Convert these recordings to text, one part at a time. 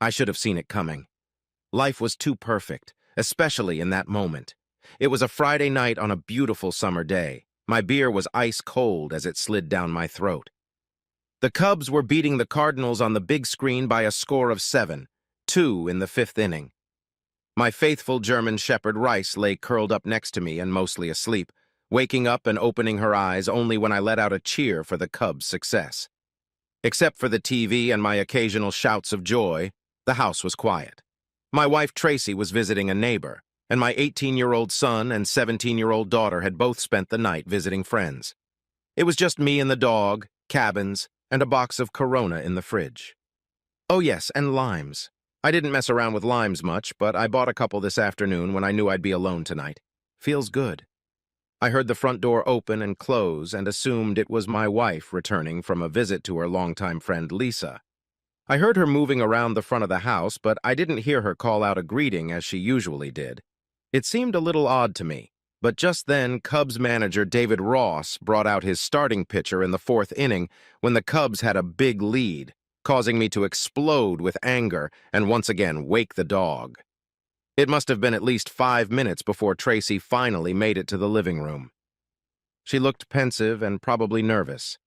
I should have seen it coming. Life was too perfect, especially in that moment. It was a Friday night on a beautiful summer day. My beer was ice cold as it slid down my throat. The Cubs were beating the Cardinals on the big screen by a score of 7-2 in the fifth inning. My faithful German Shepherd Rice lay curled up next to me and mostly asleep, waking up and opening her eyes only when I let out a cheer for the Cubs' success. Except for the TV and my occasional shouts of joy, the house was quiet. My wife Tracy was visiting a neighbor, and my 18-year-old son and 17-year-old daughter had both spent the night visiting friends. It was just me and the dog, cabins, and a box of Corona in the fridge. Oh yes, and limes. I didn't mess around with limes much, but I bought a couple this afternoon when I knew I'd be alone tonight. Feels good. I heard the front door open and close and assumed it was my wife returning from a visit to her longtime friend Lisa. I heard her moving around the front of the house, but I didn't hear her call out a greeting as she usually did. It seemed a little odd to me, but just then Cubs manager David Ross brought out his starting pitcher in the fourth inning when the Cubs had a big lead, causing me to explode with anger and once again wake the dog. It must have been at least 5 minutes before Tracy finally made it to the living room. She looked pensive and probably nervous.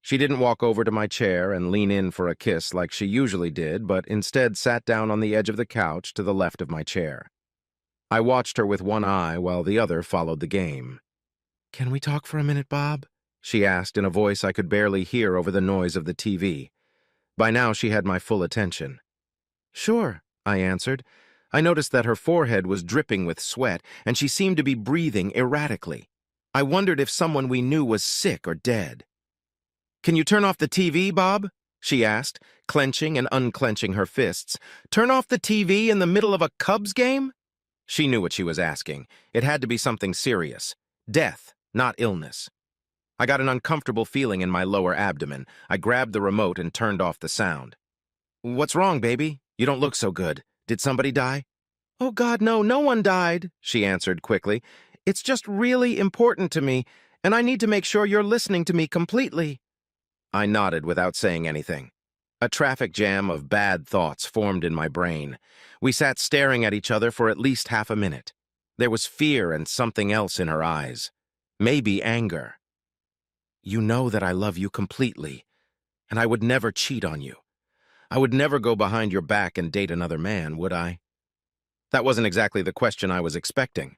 She didn't walk over to my chair and lean in for a kiss like she usually did, but instead sat down on the edge of the couch to the left of my chair. I watched her with one eye while the other followed the game. "Can we talk for a minute, Bob?" she asked in a voice I could barely hear over the noise of the TV. By now she had my full attention. "Sure," I answered. I noticed that her forehead was dripping with sweat, and she seemed to be breathing erratically. I wondered if someone we knew was sick or dead. "Can you turn off the TV, Bob?" she asked, clenching and unclenching her fists. "Turn off the TV in the middle of a Cubs game?" She knew what she was asking. It had to be something serious. Death, not illness. I got an uncomfortable feeling in my lower abdomen. I grabbed the remote and turned off the sound. "What's wrong, baby? You don't look so good. Did somebody die?" "Oh, God, no, no one died," she answered quickly. "It's just really important to me, and I need to make sure you're listening to me completely." I nodded without saying anything. A traffic jam of bad thoughts formed in my brain. We sat staring at each other for at least half a minute. There was fear and something else in her eyes. Maybe anger. "You know that I love you completely, and I would never cheat on you. I would never go behind your back and date another man, would I?" That wasn't exactly the question I was expecting.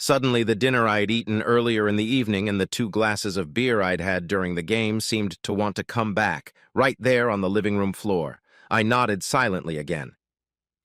Suddenly, the dinner I'd eaten earlier in the evening and the 2 glasses of beer I'd had during the game seemed to want to come back, right there on the living room floor. I nodded silently again.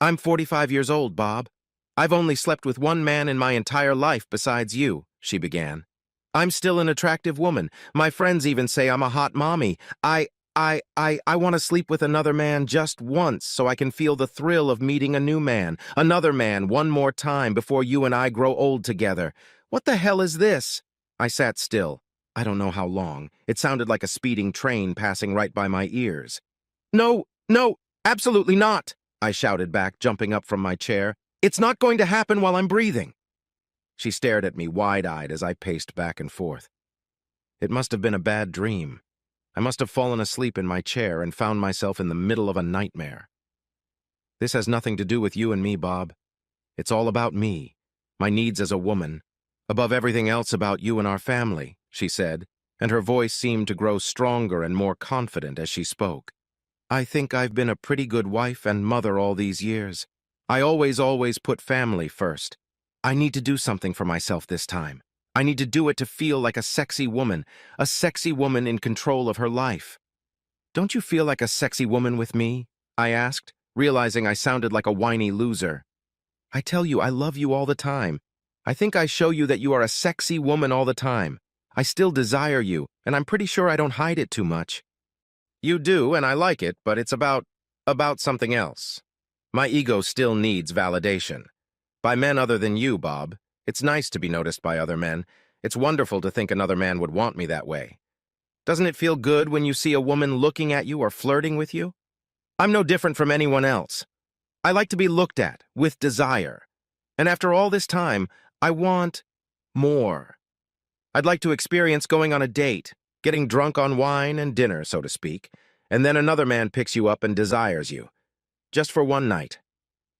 "I'm 45 years old, Bob. I've only slept with one man in my entire life besides you," she began. "I'm still an attractive woman. My friends even say I'm a hot mommy. I want to sleep with another man just once so I can feel the thrill of meeting a new man, another man one more time before you and I grow old together. What the hell is this?" I sat still. I don't know how long. It sounded like a speeding train passing right by my ears. "No, no, absolutely not," I shouted back, jumping up from my chair. "It's not going to happen while I'm breathing." She stared at me wide-eyed as I paced back and forth. It must have been a bad dream. I must have fallen asleep in my chair and found myself in the middle of a nightmare. "This has nothing to do with you and me, Bob. It's all about me, my needs as a woman, above everything else about you and our family," she said, and her voice seemed to grow stronger and more confident as she spoke. "I think I've been a pretty good wife and mother all these years. I always put family first. I need to do something for myself this time. I need to do it to feel like a sexy woman in control of her life." "Don't you feel like a sexy woman with me?" I asked, realizing I sounded like a whiny loser. "I tell you, I love you all the time. I think I show you that you are a sexy woman all the time. I still desire you, and I'm pretty sure I don't hide it too much." "You do, and I like it, but it's about something else. My ego still needs validation. By men other than you, Bob. It's nice to be noticed by other men. It's wonderful to think another man would want me that way. Doesn't it feel good when you see a woman looking at you or flirting with you? I'm no different from anyone else. I like to be looked at, with desire. And after all this time, I want more. I'd like to experience going on a date, getting drunk on wine and dinner, so to speak, and then another man picks you up and desires you. Just for one night.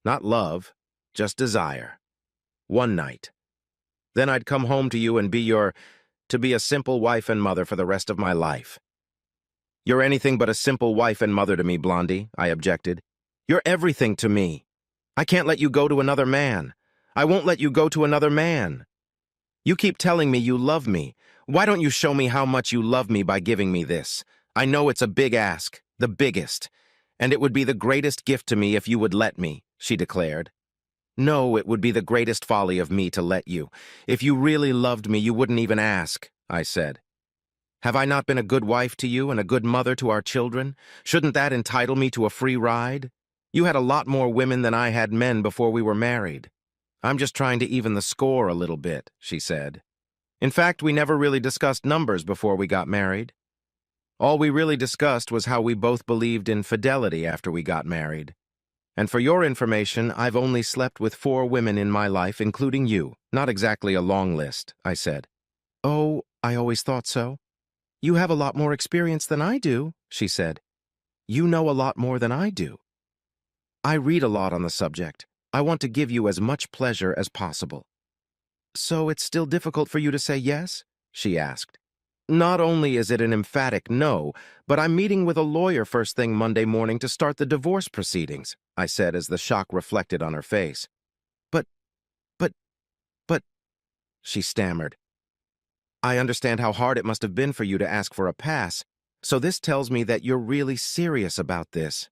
Not love, just desire. One night. Then I'd come home to you and to be a simple wife and mother for the rest of my life. You're anything but a simple wife and mother to me, Blondie, I objected. You're everything to me. I can't let you go to another man. I won't let you go to another man. You keep telling me you love me. Why don't you show me how much you love me by giving me this? I know it's a big ask, the biggest, and it would be the greatest gift to me if you would let me, she declared. No, it would be the greatest folly of me to let you. If you really loved me, you wouldn't even ask, I said. Have I not been a good wife to you and a good mother to our children? Shouldn't that entitle me to a free ride? You had a lot more women than I had men before we were married. I'm just trying to even the score a little bit, she said. In fact, we never really discussed numbers before we got married. All we really discussed was how we both believed in fidelity after we got married. And for your information, I've only slept with 4 women in my life, including you. Not exactly a long list, I said. Oh, I always thought so. You have a lot more experience than I do, she said. You know a lot more than I do. I read a lot on the subject. I want to give you as much pleasure as possible. So it's still difficult for you to say yes? She asked. Not only is it an emphatic no, but I'm meeting with a lawyer first thing Monday morning to start the divorce proceedings, I said as the shock reflected on her face. But, she stammered. I understand how hard it must have been for you to ask for a pass, so this tells me that you're really serious about this.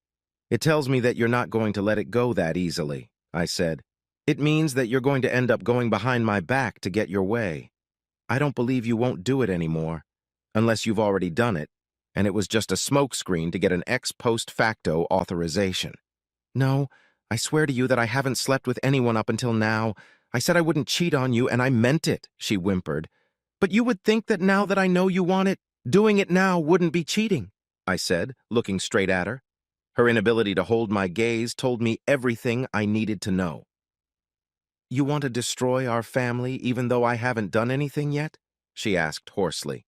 It tells me that you're not going to let it go that easily, I said. It means that you're going to end up going behind my back to get your way. I don't believe you won't do it anymore, unless you've already done it, and it was just a smokescreen to get an ex post facto authorization. No, I swear to you that I haven't slept with anyone up until now. I said I wouldn't cheat on you, and I meant it, she whimpered. But you would think that now that I know you want it, doing it now wouldn't be cheating, I said, looking straight at her. Her inability to hold my gaze told me everything I needed to know. You want to destroy our family even though I haven't done anything yet? She asked hoarsely.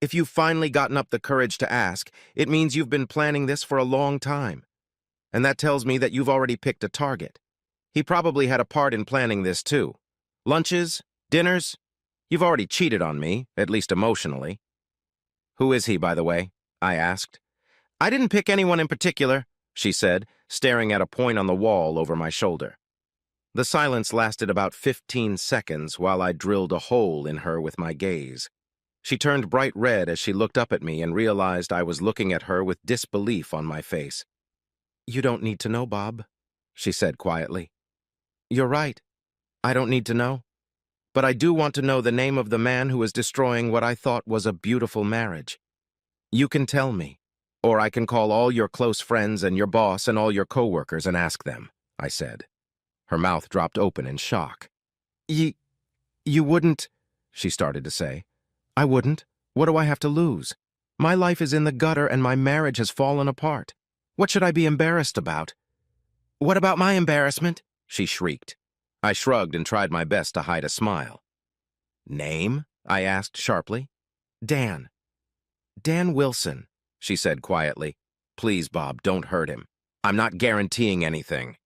If you've finally gotten up the courage to ask, it means you've been planning this for a long time. And that tells me that you've already picked a target. He probably had a part in planning this too. Lunches? Dinners? You've already cheated on me, at least emotionally. Who is he, by the way? I asked. I didn't pick anyone in particular, she said, staring at a point on the wall over my shoulder. The silence lasted about 15 seconds while I drilled a hole in her with my gaze. She turned bright red as she looked up at me and realized I was looking at her with disbelief on my face. You don't need to know, Bob, she said quietly. You're right. I don't need to know. But I do want to know the name of the man who is destroying what I thought was a beautiful marriage. You can tell me, or I can call all your close friends and your boss and all your coworkers and ask them, I said. Her mouth dropped open in shock. You wouldn't, she started to say. I wouldn't. What do I have to lose? My life is in the gutter and my marriage has fallen apart. What should I be embarrassed about? What about my embarrassment? She shrieked. I shrugged and tried my best to hide a smile. Name? I asked sharply. Dan. Dan Wilson, she said quietly. Please, Bob, don't hurt him. I'm not guaranteeing anything.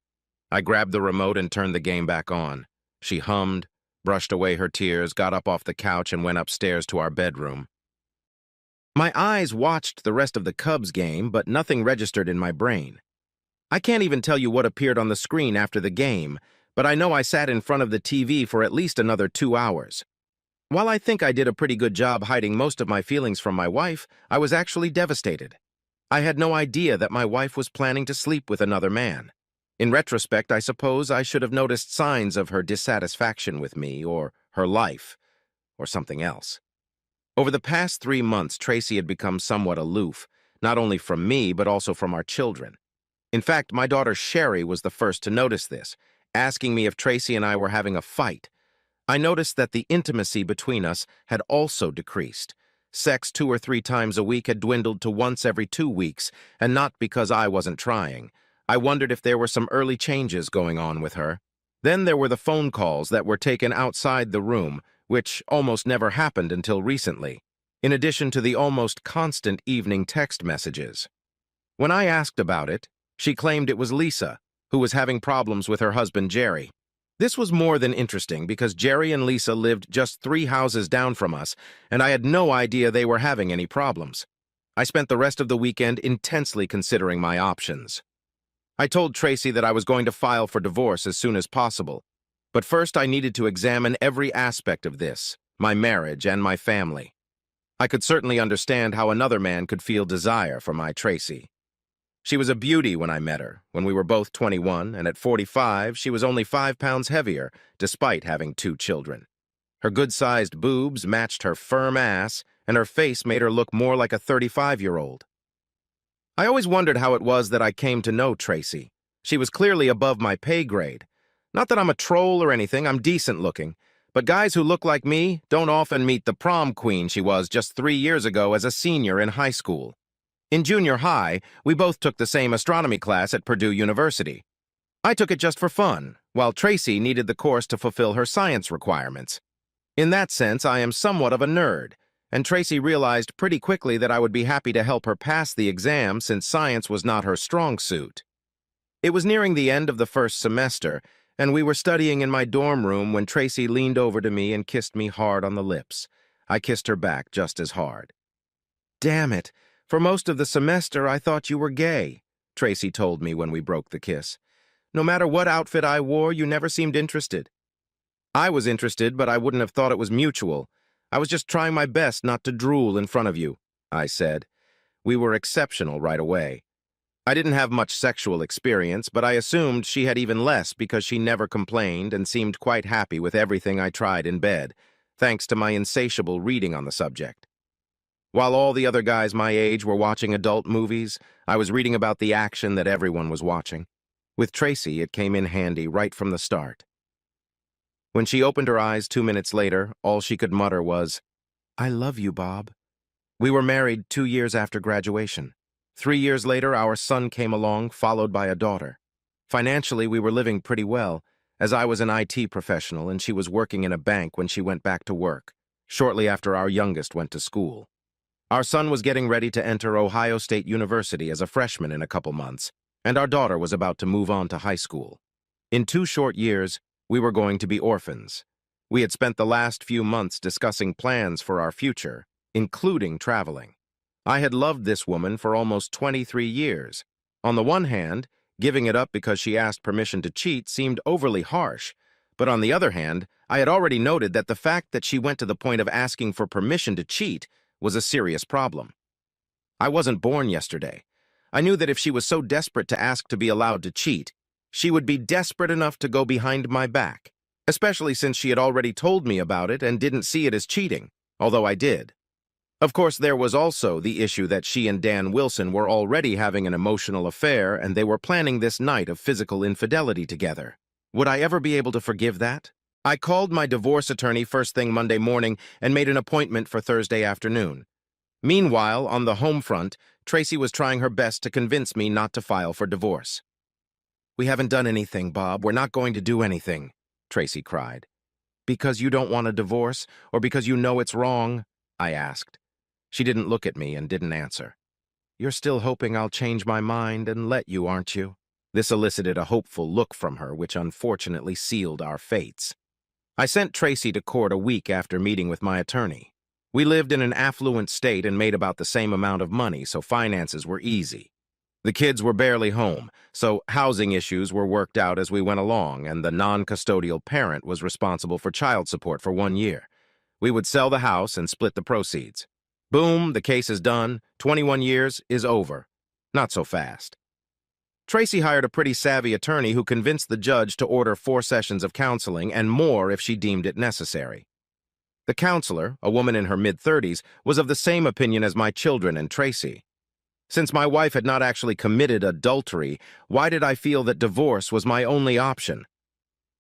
I grabbed the remote and turned the game back on. She hummed, brushed away her tears, got up off the couch and went upstairs to our bedroom. My eyes watched the rest of the Cubs game, but nothing registered in my brain. I can't even tell you what appeared on the screen after the game, but I know I sat in front of the TV for at least another 2 hours. While I think I did a pretty good job hiding most of my feelings from my wife, I was actually devastated. I had no idea that my wife was planning to sleep with another man. In retrospect, I suppose I should have noticed signs of her dissatisfaction with me, or her life, or something else. Over the past 3 months, Tracy had become somewhat aloof, not only from me, but also from our children. In fact, my daughter Sherry was the first to notice this, asking me if Tracy and I were having a fight. I noticed that the intimacy between us had also decreased. Sex 2 or 3 times a week had dwindled to once every 2 weeks, and not because I wasn't trying. I wondered if there were some early changes going on with her. Then there were the phone calls that were taken outside the room, which almost never happened until recently, in addition to the almost constant evening text messages. When I asked about it, She claimed it was Lisa, who was having problems with her husband Jerry. This was more than interesting because Jerry and Lisa lived just 3 houses down from us, and I had no idea they were having any problems. I spent the rest of the weekend intensely considering my options. I told Tracy that I was going to file for divorce as soon as possible, but first I needed to examine every aspect of this, my marriage and my family. I could certainly understand how another man could feel desire for my Tracy. She was a beauty when I met her, when we were both 21, and at 45, she was only 5 pounds heavier, despite having 2 children. Her good-sized boobs matched her firm ass, and her face made her look more like a 35-year-old. I always wondered how it was that I came to know Tracy. She was clearly above my pay grade. Not that I'm a troll or anything, I'm decent-looking, but guys who look like me don't often meet the prom queen she was just 3 years ago as a senior in high school. In junior high, we both took the same astronomy class at Purdue University. I took it just for fun, while Tracy needed the course to fulfill her science requirements. In that sense, I am somewhat of a nerd, and Tracy realized pretty quickly that I would be happy to help her pass the exam since science was not her strong suit. It was nearing the end of the first semester, and we were studying in my dorm room when Tracy leaned over to me and kissed me hard on the lips. I kissed her back just as hard. "Damn it! For most of the semester, I thought you were gay," Tracy told me when we broke the kiss. "No matter what outfit I wore, you never seemed interested." I was interested, but I wouldn't have thought it was mutual. I was just trying my best not to drool in front of you, I said. We were exceptional right away. I didn't have much sexual experience, but I assumed she had even less because she never complained and seemed quite happy with everything I tried in bed, thanks to my insatiable reading on the subject. While all the other guys my age were watching adult movies, I was reading about the action that everyone was watching. With Tracy, it came in handy right from the start. When she opened her eyes 2 minutes later, all she could mutter was, "I love you, Bob." We were married 2 years after graduation. 3 years later, our son came along, followed by a daughter. Financially, we were living pretty well, as I was an IT professional and she was working in a bank when she went back to work, shortly after our youngest went to school. Our son was getting ready to enter Ohio State University as a freshman in a couple months, and our daughter was about to move on to high school. In 2 short years, we were going to be orphans. We had spent the last few months discussing plans for our future, including traveling. I had loved this woman for almost 23 years. On the one hand, giving it up because she asked permission to cheat seemed overly harsh, but on the other hand, I had already noted that the fact that she went to the point of asking for permission to cheat was a serious problem. I wasn't born yesterday. I knew that if she was so desperate to ask to be allowed to cheat, she would be desperate enough to go behind my back, especially since she had already told me about it and didn't see it as cheating, although I did. Of course, there was also the issue that she and Dan Wilson were already having an emotional affair and they were planning this night of physical infidelity together. Would I ever be able to forgive that? I called my divorce attorney first thing Monday morning and made an appointment for Thursday afternoon. Meanwhile, on the home front, Tracy was trying her best to convince me not to file for divorce. "We haven't done anything, Bob. We're not going to do anything," Tracy cried. "Because you don't want a divorce, or because you know it's wrong?" I asked. She didn't look at me and didn't answer. "You're still hoping I'll change my mind and let you, aren't you?" This elicited a hopeful look from her, which unfortunately sealed our fates. I sent Tracy to court a week after meeting with my attorney. We lived in an affluent state and made about the same amount of money, so finances were easy. The kids were barely home, so housing issues were worked out as we went along, and the non-custodial parent was responsible for child support for 1 year. We would sell the house and split the proceeds. Boom, the case is done. 21 years is over. Not so fast. Tracy hired a pretty savvy attorney who convinced the judge to order 4 sessions of counseling and more if she deemed it necessary. The counselor, a woman in her mid-30s, was of the same opinion as my children and Tracy. Since my wife had not actually committed adultery, why did I feel that divorce was my only option?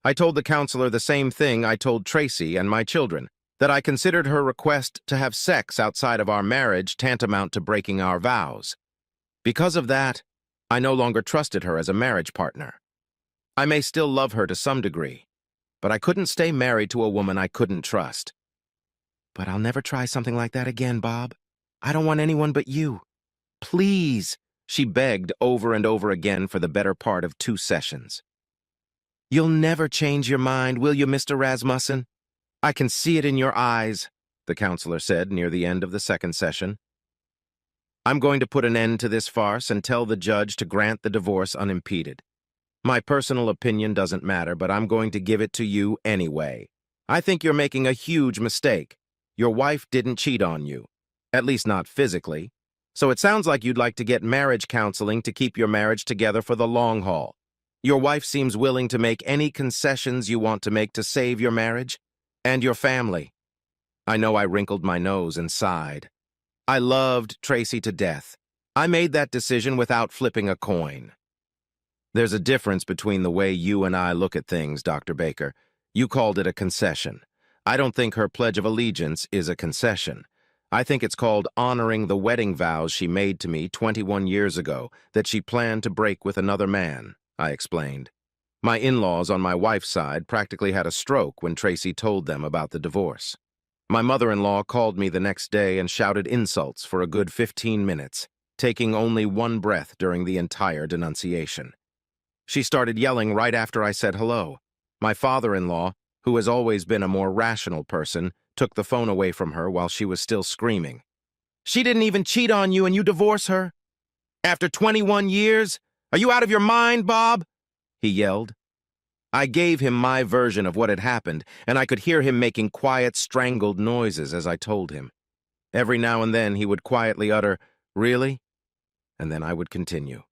I told the counselor the same thing I told Tracy and my children, that I considered her request to have sex outside of our marriage tantamount to breaking our vows. Because of that, I no longer trusted her as a marriage partner. I may still love her to some degree, but I couldn't stay married to a woman I couldn't trust. "But I'll never try something like that again, Bob. I don't want anyone but you. Please," She begged over and over again for the better part of 2 sessions. "You'll never change your mind, will you, Mr. Rasmussen? I can see it in your eyes," the counselor said near the end of the second session. "I'm going to put an end to this farce and tell the judge to grant the divorce unimpeded. My personal opinion doesn't matter, but I'm going to give it to you anyway. I think you're making a huge mistake. Your wife didn't cheat on you, at least not physically. So it sounds like you'd like to get marriage counseling to keep your marriage together for the long haul. Your wife seems willing to make any concessions you want to make to save your marriage and your family." I know I wrinkled my nose and sighed. I loved Tracy to death. I made that decision without flipping a coin. "There's a difference between the way you and I look at things, Dr. Baker. You called it a concession. I don't think her Pledge of Allegiance is a concession. I think it's called honoring the wedding vows she made to me 21 years ago that she planned to break with another man," I explained. My in-laws on my wife's side practically had a stroke when Tracy told them about the divorce. My mother-in-law called me the next day and shouted insults for a good 15 minutes, taking only one breath during the entire denunciation. She started yelling right after I said hello. My father-in-law, who has always been a more rational person, took the phone away from her while she was still screaming. "She didn't even cheat on you and you divorce her? After 21 years? Are you out of your mind, Bob?" he yelled. I gave him my version of what had happened, and I could hear him making quiet, strangled noises as I told him. Every now and then he would quietly utter, "Really?" and then I would continue.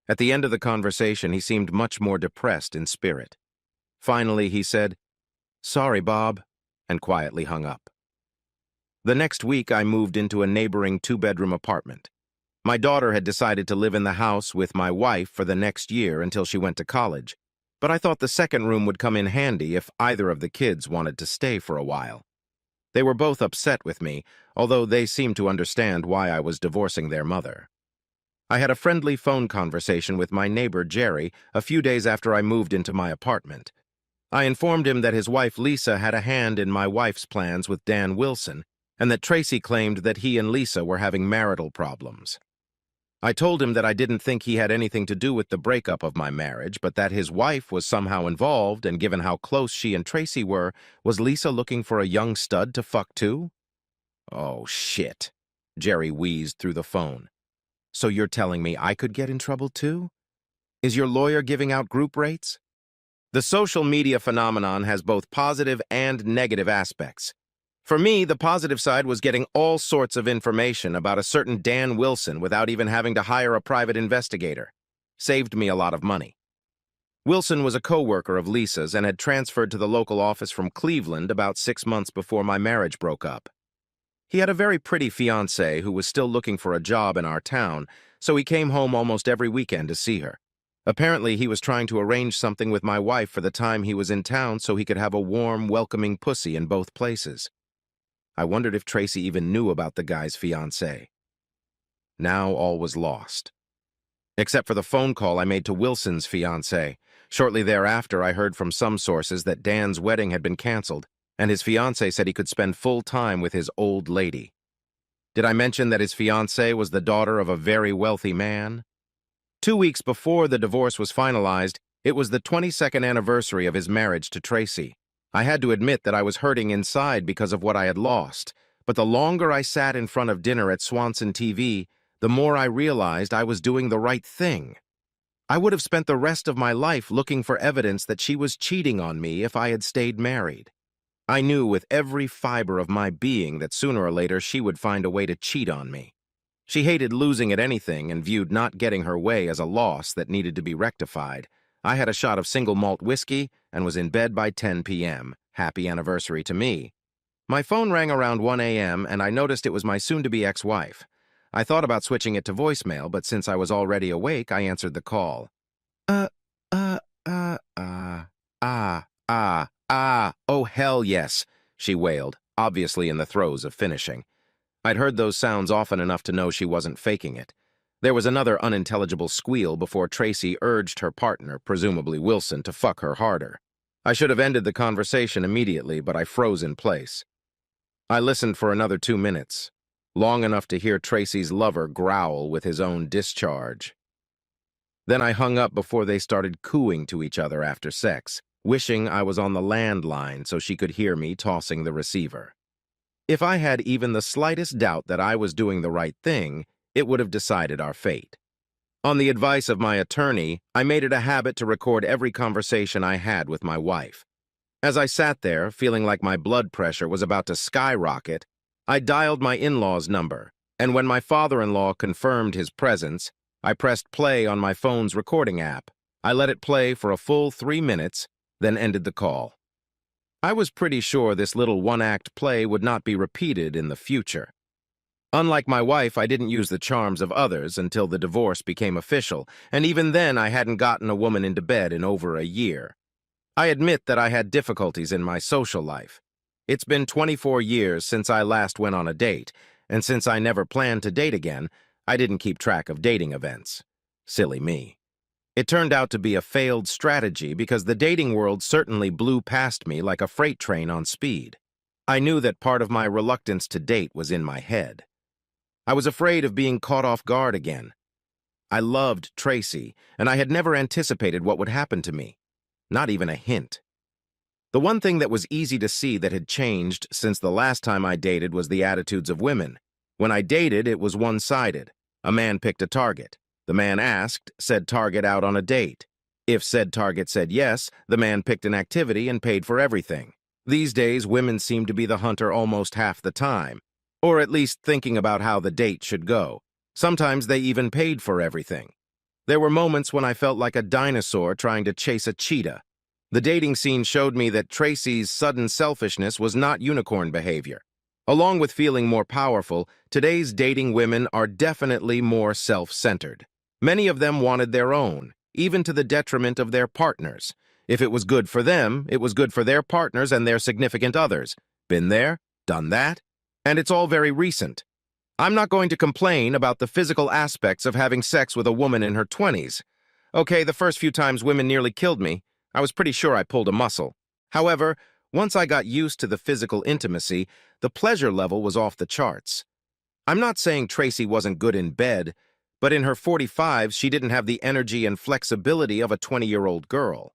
At the end of the conversation, he seemed much more depressed in spirit. Finally, he said, "Sorry, Bob," and quietly hung up. The next week, I moved into a neighboring 2-bedroom apartment. My daughter had decided to live in the house with my wife for the next year until she went to college, but I thought the second room would come in handy if either of the kids wanted to stay for a while. They were both upset with me, although they seemed to understand why I was divorcing their mother. I had a friendly phone conversation with my neighbor, Jerry, a few days after I moved into my apartment. I informed him that his wife, Lisa, had a hand in my wife's plans with Dan Wilson, and that Tracy claimed that he and Lisa were having marital problems. I told him that I didn't think he had anything to do with the breakup of my marriage, but that his wife was somehow involved, and given how close she and Tracy were, was Lisa looking for a young stud to fuck too? "Oh, shit," Jerry wheezed through the phone. "So you're telling me I could get in trouble too? Is your lawyer giving out group rates?" The social media phenomenon has both positive and negative aspects. For me, the positive side was getting all sorts of information about a certain Dan Wilson without even having to hire a private investigator. Saved me a lot of money. Wilson was a co-worker of Lisa's and had transferred to the local office from Cleveland about 6 months before my marriage broke up. He had a very pretty fiancée who was still looking for a job in our town, so he came home almost every weekend to see her. Apparently, he was trying to arrange something with my wife for the time he was in town so he could have a warm, welcoming pussy in both places. I wondered if Tracy even knew about the guy's fiancée. Now all was lost. Except for the phone call I made to Wilson's fiancée. Shortly thereafter, I heard from some sources that Dan's wedding had been canceled, and his fiancée said he could spend full time with his old lady. Did I mention that his fiancée was the daughter of a very wealthy man? 2 weeks before the divorce was finalized, it was the 22nd anniversary of his marriage to Tracy. I had to admit that I was hurting inside because of what I had lost, but the longer I sat in front of dinner at Swanson TV, the more I realized I was doing the right thing. I would have spent the rest of my life looking for evidence that she was cheating on me if I had stayed married. I knew with every fiber of my being that sooner or later she would find a way to cheat on me. She hated losing at anything and viewed not getting her way as a loss that needed to be rectified. I had a shot of single malt whiskey and was in bed by 10 p.m. Happy anniversary to me. My phone rang around 1 a.m. and I noticed it was my soon-to-be ex-wife. I thought about switching it to voicemail, but since I was already awake, I answered the call. Oh, hell yes, she wailed, obviously in the throes of finishing. I'd heard those sounds often enough to know she wasn't faking it. There was another unintelligible squeal before Tracy urged her partner, presumably Wilson, to fuck her harder. I should have ended the conversation immediately, but I froze in place. I listened for another 2 minutes. long enough to hear Tracy's lover growl with his own discharge. Then I hung up before they started cooing to each other after sex, wishing I was on the landline so she could hear me tossing the receiver. If I had even the slightest doubt that I was doing the right thing, it would have decided our fate. On the advice of my attorney, I made it a habit to record every conversation I had with my wife. As I sat there, feeling like my blood pressure was about to skyrocket, I dialed my in-law's number, and when my father-in-law confirmed his presence, I pressed play on my phone's recording app. I let it play for a full 3 minutes, then ended the call. I was pretty sure this little one-act play would not be repeated in the future. Unlike my wife, I didn't use the charms of others until the divorce became official, and even then I hadn't gotten a woman into bed in over a year. I admit that I had difficulties in my social life. It's been 24 years since I last went on a date, and since I never planned to date again, I didn't keep track of dating events. Silly me. It turned out to be a failed strategy because the dating world certainly blew past me like a freight train on speed. I knew that part of my reluctance to date was in my head. I was afraid of being caught off guard again. I loved Tracy, and I had never anticipated what would happen to me. Not even a hint. The one thing that was easy to see that had changed since the last time I dated was the attitudes of women. When I dated, it was one-sided. A man picked a target. The man asked said target out on a date. If said target said yes, the man picked an activity and paid for everything. These days, women seem to be the hunter almost half the time, or at least thinking about how the date should go. Sometimes they even paid for everything. There were moments when I felt like a dinosaur trying to chase a cheetah. The dating scene showed me that Tracy's sudden selfishness was not unicorn behavior. Along with feeling more powerful, today's dating women are definitely more self-centered. Many of them wanted their own, even to the detriment of their partners. If it was good for them, it was good for their partners and their significant others. Been there, done that, and it's all very recent. I'm not going to complain about the physical aspects of having sex with a woman in her 20s. Okay, the first few times women nearly killed me, I was pretty sure I pulled a muscle. However, once I got used to the physical intimacy, the pleasure level was off the charts. I'm not saying Tracy wasn't good in bed, but in her 45s, she didn't have the energy and flexibility of a 20-year-old girl.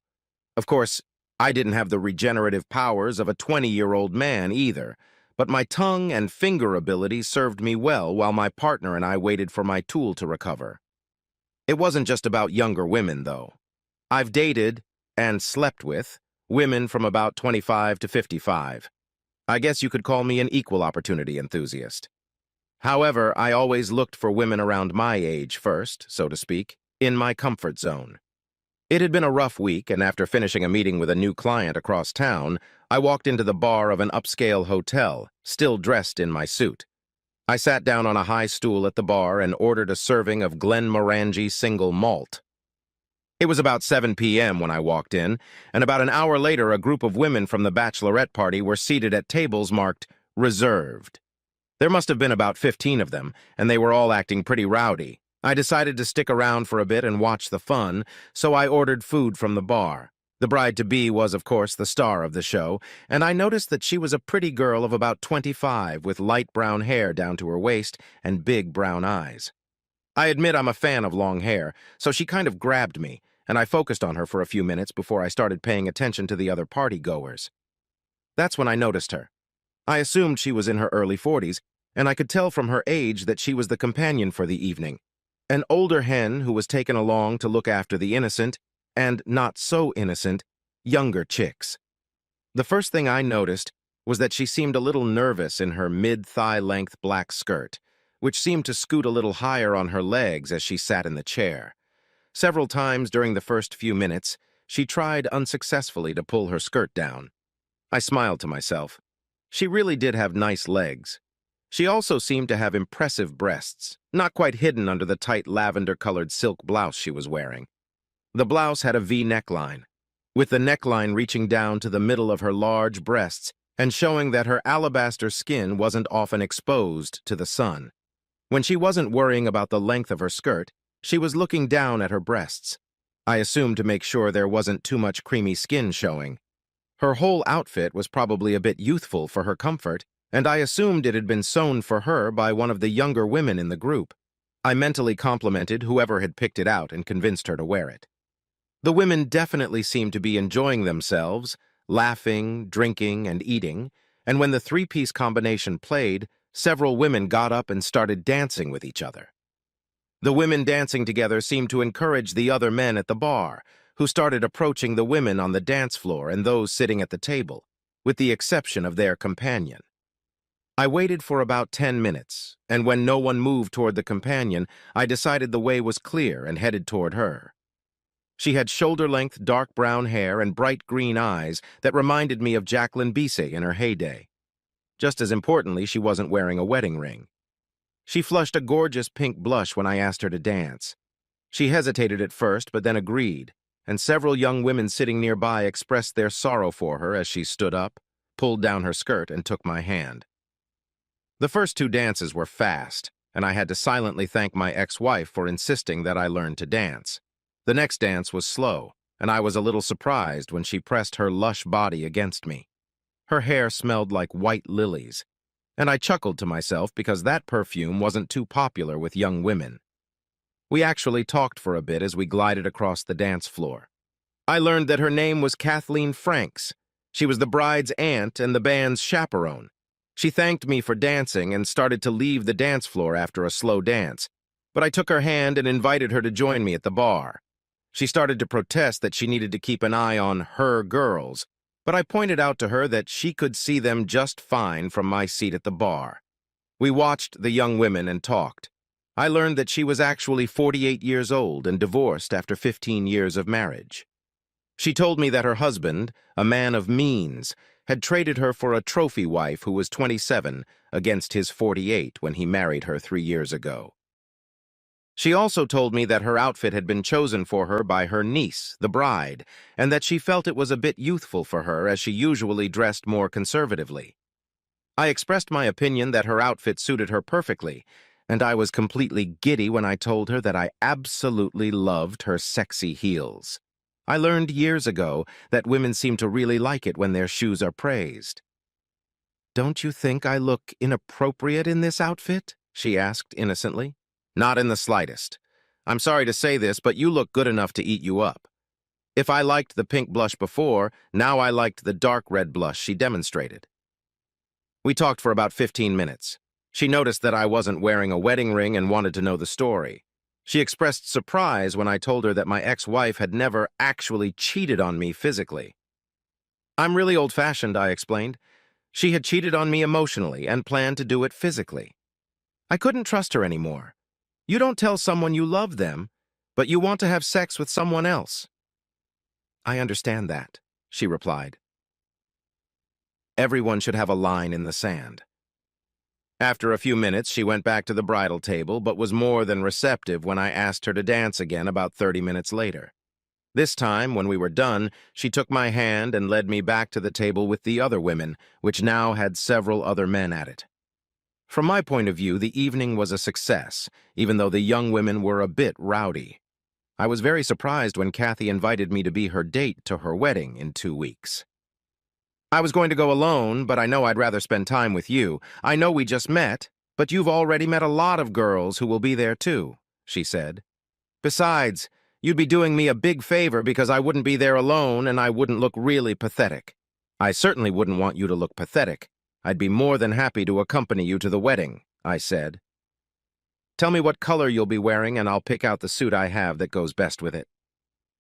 Of course, I didn't have the regenerative powers of a 20-year-old man either, but my tongue and finger ability served me well while my partner and I waited for my tool to recover. It wasn't just about younger women, though. I've dated, and slept with, women from about 25 to 55. I guess you could call me an equal opportunity enthusiast. However, I always looked for women around my age first, so to speak, in my comfort zone. It had been a rough week, and after finishing a meeting with a new client across town, I walked into the bar of an upscale hotel, still dressed in my suit. I sat down on a high stool at the bar and ordered a serving of Glenmorangie single malt. It was about 7 p.m. when I walked in, and about an hour later a group of women from the bachelorette party were seated at tables marked reserved. There must have been about 15 of them, and they were all acting pretty rowdy. I decided to stick around for a bit and watch the fun, so I ordered food from the bar. The bride-to-be was, of course, the star of the show, and I noticed that she was a pretty girl of about 25 with light brown hair down to her waist and big brown eyes. I admit I'm a fan of long hair, so she kind of grabbed me, and I focused on her for a few minutes before I started paying attention to the other party-goers. That's when I noticed her. I assumed she was in her early 40s, and I could tell from her age that she was the companion for the evening. An older hen who was taken along to look after the innocent, and not so innocent, younger chicks. The first thing I noticed was that she seemed a little nervous in her mid-thigh-length black skirt, which seemed to scoot a little higher on her legs as she sat in the chair. Several times during the first few minutes, she tried unsuccessfully to pull her skirt down. I smiled to myself. She really did have nice legs. She also seemed to have impressive breasts, not quite hidden under the tight lavender-colored silk blouse she was wearing. The blouse had a V neckline, with the neckline reaching down to the middle of her large breasts and showing that her alabaster skin wasn't often exposed to the sun. When she wasn't worrying about the length of her skirt, she was looking down at her breasts. I assumed to make sure there wasn't too much creamy skin showing. Her whole outfit was probably a bit youthful for her comfort, and I assumed it had been sewn for her by one of the younger women in the group. I mentally complimented whoever had picked it out and convinced her to wear it. The women definitely seemed to be enjoying themselves, laughing, drinking, and eating, and when the three-piece combination played, several women got up and started dancing with each other. The women dancing together seemed to encourage the other men at the bar, who started approaching the women on the dance floor and those sitting at the table, with the exception of their companion. I waited for about 10 minutes, and when no one moved toward the companion, I decided the way was clear and headed toward her. She had shoulder-length dark brown hair and bright green eyes that reminded me of Jacqueline Bisset in her heyday. Just as importantly, she wasn't wearing a wedding ring. She flushed a gorgeous pink blush when I asked her to dance. She hesitated at first, but then agreed, and several young women sitting nearby expressed their sorrow for her as she stood up, pulled down her skirt, and took my hand. The first two dances were fast, and I had to silently thank my ex-wife for insisting that I learn to dance. The next dance was slow, and I was a little surprised when she pressed her lush body against me. Her hair smelled like white lilies, and I chuckled to myself because that perfume wasn't too popular with young women. We actually talked for a bit as we glided across the dance floor. I learned that her name was Kathleen Franks. She was the bride's aunt and the band's chaperone. She thanked me for dancing and started to leave the dance floor after a slow dance, but I took her hand and invited her to join me at the bar. She started to protest that she needed to keep an eye on her girls, but I pointed out to her that she could see them just fine from my seat at the bar. We watched the young women and talked. I learned that she was actually 48 years old and divorced after 15 years of marriage. She told me that her husband, a man of means, had traded her for a trophy wife who was 27 against his 48 when he married her 3 years ago. She also told me that her outfit had been chosen for her by her niece, the bride, and that she felt it was a bit youthful for her as she usually dressed more conservatively. I expressed my opinion that her outfit suited her perfectly, and I was completely giddy when I told her that I absolutely loved her sexy heels. I learned years ago that women seem to really like it when their shoes are praised. "Don't you think I look inappropriate in this outfit?" she asked innocently. "Not in the slightest. I'm sorry to say this, but you look good enough to eat you up. If I liked the pink blush before, now I liked the dark red blush she demonstrated." We talked for about 15 minutes. She noticed that I wasn't wearing a wedding ring and wanted to know the story. She expressed surprise when I told her that my ex-wife had never actually cheated on me physically. "I'm really old-fashioned," I explained. She had cheated on me emotionally and planned to do it physically. I couldn't trust her anymore. You don't tell someone you love them, but you want to have sex with someone else. "I understand that," she replied. Everyone should have a line in the sand. After a few minutes, she went back to the bridal table, but was more than receptive when I asked her to dance again about 30 minutes later. This time, when we were done, she took my hand and led me back to the table with the other women, which now had several other men at it. From my point of view, the evening was a success, even though the young women were a bit rowdy. I was very surprised when Kathy invited me to be her date to her wedding in 2 weeks. "I was going to go alone, but I know I'd rather spend time with you. I know we just met, but you've already met a lot of girls who will be there too," she said. "Besides, you'd be doing me a big favor because I wouldn't be there alone and I wouldn't look really pathetic. I certainly wouldn't want you to look pathetic. I'd be more than happy to accompany you to the wedding," I said. "Tell me what color you'll be wearing and I'll pick out the suit I have that goes best with it."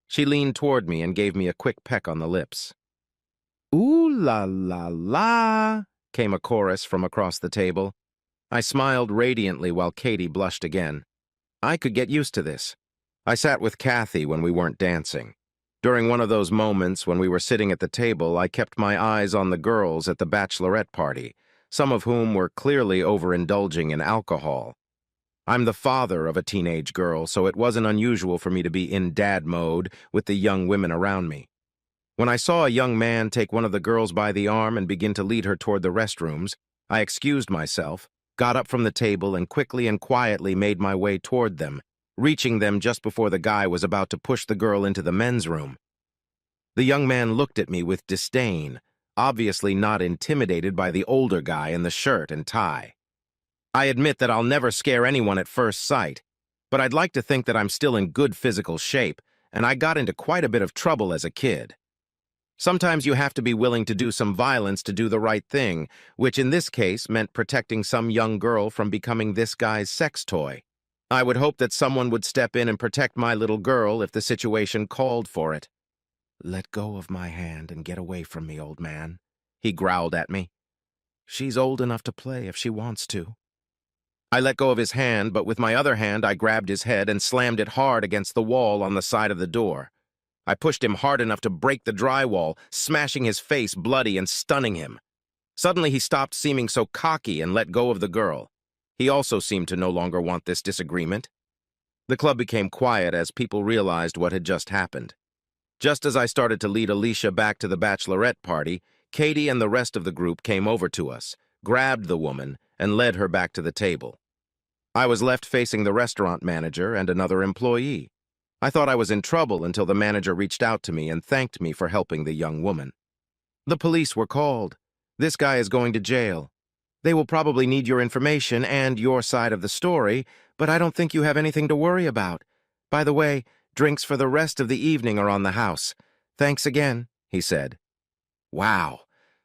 She leaned toward me and gave me a quick peck on the lips. "Ooh la la la," came a chorus from across the table. I smiled radiantly while Katie blushed again. I could get used to this. I sat with Kathy when we weren't dancing. During one of those moments when we were sitting at the table, I kept my eyes on the girls at the bachelorette party, some of whom were clearly overindulging in alcohol. I'm the father of a teenage girl, so it wasn't unusual for me to be in dad mode with the young women around me. When I saw a young man take one of the girls by the arm and begin to lead her toward the restrooms, I excused myself, got up from the table, and quickly and quietly made my way toward them, reaching them just before the guy was about to push the girl into the men's room. The young man looked at me with disdain, obviously not intimidated by the older guy in the shirt and tie. I admit that I'll never scare anyone at first sight, but I'd like to think that I'm still in good physical shape, and I got into quite a bit of trouble as a kid. Sometimes you have to be willing to do some violence to do the right thing, which in this case meant protecting some young girl from becoming this guy's sex toy. I would hope that someone would step in and protect my little girl if the situation called for it. "Let go of my hand and get away from me, old man," he growled at me. "She's old enough to play if she wants to." I let go of his hand, but with my other hand I grabbed his head and slammed it hard against the wall on the side of the door. I pushed him hard enough to break the drywall, smashing his face bloody and stunning him. Suddenly he stopped seeming so cocky and let go of the girl. He also seemed to no longer want this disagreement. The club became quiet as people realized what had just happened. Just as I started to lead Alicia back to the bachelorette party, Katie and the rest of the group came over to us, grabbed the woman, and led her back to the table. I was left facing the restaurant manager and another employee. I thought I was in trouble until the manager reached out to me and thanked me for helping the young woman. "The police were called. This guy is going to jail. They will probably need your information and your side of the story, but I don't think you have anything to worry about. By the way, drinks for the rest of the evening are on the house. Thanks again," he said. "Wow,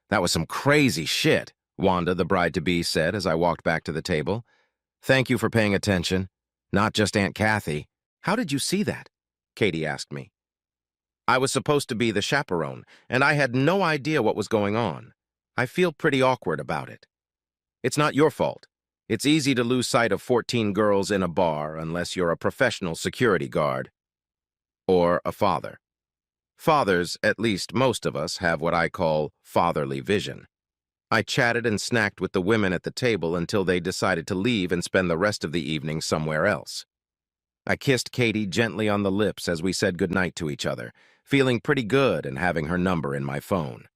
that was some crazy shit," Wanda, the bride-to-be, said as I walked back to the table. "Thank you for paying attention. Not just Aunt Kathy." "How did you see that?" Katie asked me. I was supposed to be the chaperone, and I had no idea what was going on. I feel pretty awkward about it. It's not your fault. It's easy to lose sight of 14 girls in a bar unless you're a professional security guard or a father. Fathers, at least most of us, have what I call fatherly vision. I chatted and snacked with the women at the table until they decided to leave and spend the rest of the evening somewhere else. I kissed Katie gently on the lips as we said goodnight to each other, feeling pretty good and having her number in my phone.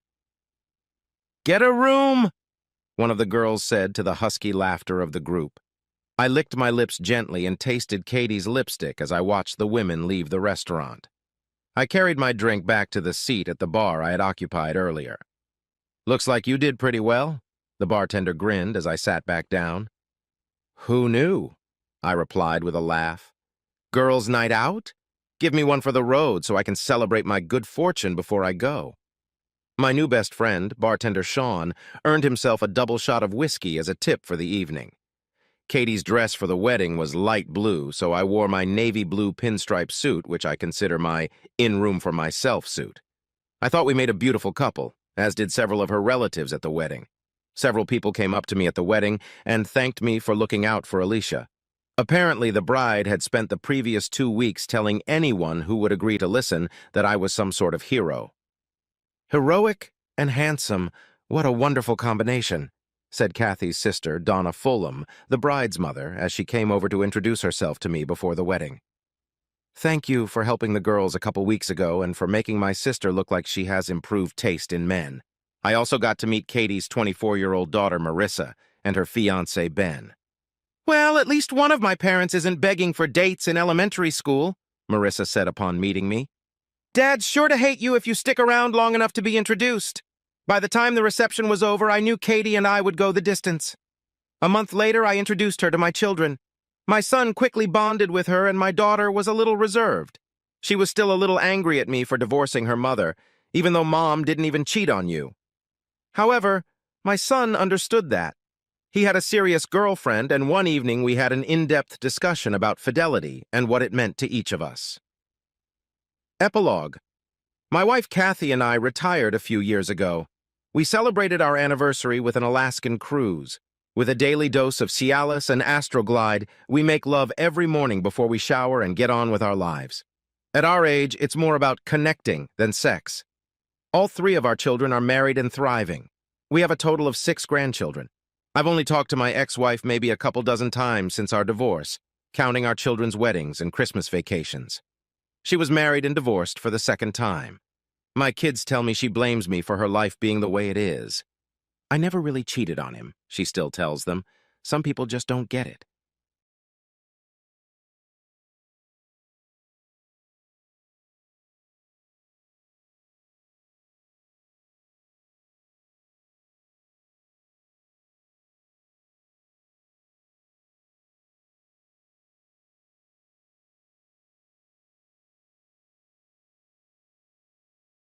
"Get a room!" one of the girls said to the husky laughter of the group. I licked my lips gently and tasted Katie's lipstick as I watched the women leave the restaurant. I carried my drink back to the seat at the bar I had occupied earlier. "Looks like you did pretty well," the bartender grinned as I sat back down. "Who knew?" I replied with a laugh. "Girls' night out? Give me one for the road so I can celebrate my good fortune before I go." My new best friend, bartender Sean, earned himself a double shot of whiskey as a tip for the evening. Katie's dress for the wedding was light blue, so I wore my navy blue pinstripe suit, which I consider my in-room-for-myself suit. I thought we made a beautiful couple, as did several of her relatives at the wedding. Several people came up to me at the wedding and thanked me for looking out for Alicia. Apparently, the bride had spent the previous 2 weeks telling anyone who would agree to listen that I was some sort of hero. "Heroic and handsome, what a wonderful combination," said Kathy's sister, Donna Fulham, the bride's mother, as she came over to introduce herself to me before the wedding. "Thank you for helping the girls a couple weeks ago and for making my sister look like she has improved taste in men. I also got to meet Katie's 24-year-old daughter, Marissa, and her fiancé, Ben." "Well, at least one of my parents isn't begging for dates in elementary school," Marissa said upon meeting me. "Dad's sure to hate you if you stick around long enough to be introduced." By the time the reception was over, I knew Katie and I would go the distance. A month later, I introduced her to my children. My son quickly bonded with her, and my daughter was a little reserved. She was still a little angry at me for divorcing her mother, even though Mom didn't even cheat on you. However, my son understood that. He had a serious girlfriend, and one evening we had an in-depth discussion about fidelity and what it meant to each of us. Epilogue. My wife Kathy and I retired a few years ago. We celebrated our anniversary with an Alaskan cruise. With a daily dose of Cialis and Astroglide, we make love every morning before we shower and get on with our lives. At our age, it's more about connecting than sex. All 3 of our children are married and thriving. We have a total of 6 grandchildren. I've only talked to my ex-wife maybe a couple dozen times since our divorce, counting our children's weddings and Christmas vacations. She was married and divorced for the 2nd time. My kids tell me she blames me for her life being the way it is. "I never really cheated on him," she still tells them. "Some people just don't get it."